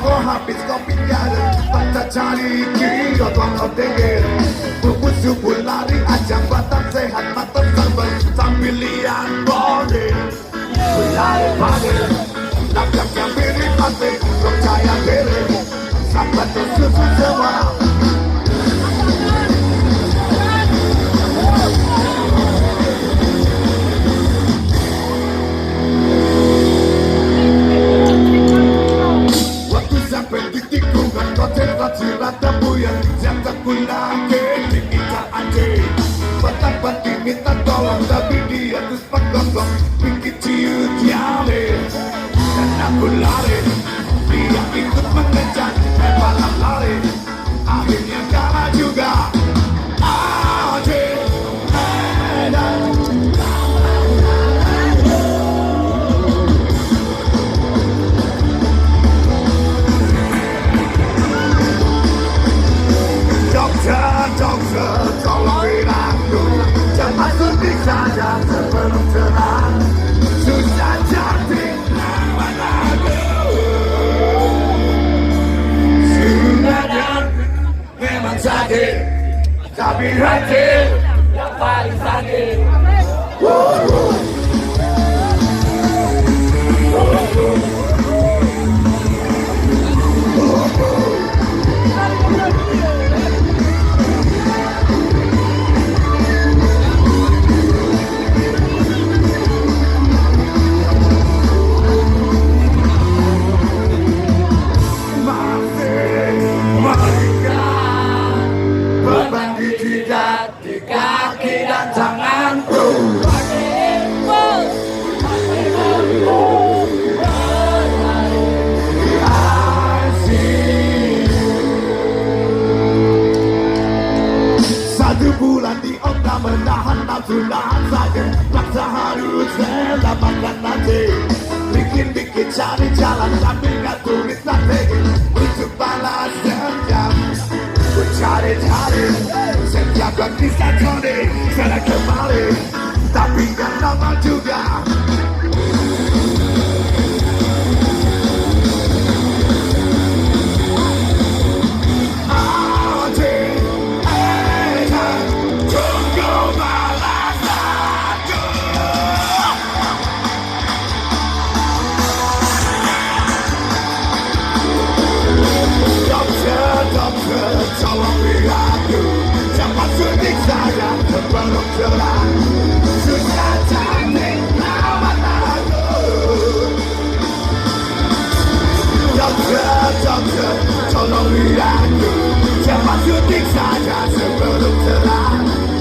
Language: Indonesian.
rokok habis kopinya baca cari kira tuang dengir bubut subuh lari ajang batang sehat matang sambal sambil lihat body berlari pagi laptop yang mirip mati percaya diri sampai tersusu semua. Konsentrasi rata buyan yang tak kulake kita aja batang pati minta tolong tapi dia terus pegong bikin ciut jale dan aku lari dia ikut mengejar balap lari akhirnya kalah juga aja Dokter, tolong bilangku jangan suntik saja sebelum terang susah cantik lawan aku sudah dan memang sakit tapi hati yang paling sakit. Di kaki dan tanganku satu bulan di onda menahan nafsu nahan saja paksa harus selamatkan nanti bikin cari jalan sambil gak tulis strategi untuk balas dendam ku cari-cari setiap bisa kode sana kembali tapi gak lama juga tolong lihatku cepat suntik saja sebelum terang susah cantik lawan aku dokter tolong lihatku cepat suntik saja sebelum terang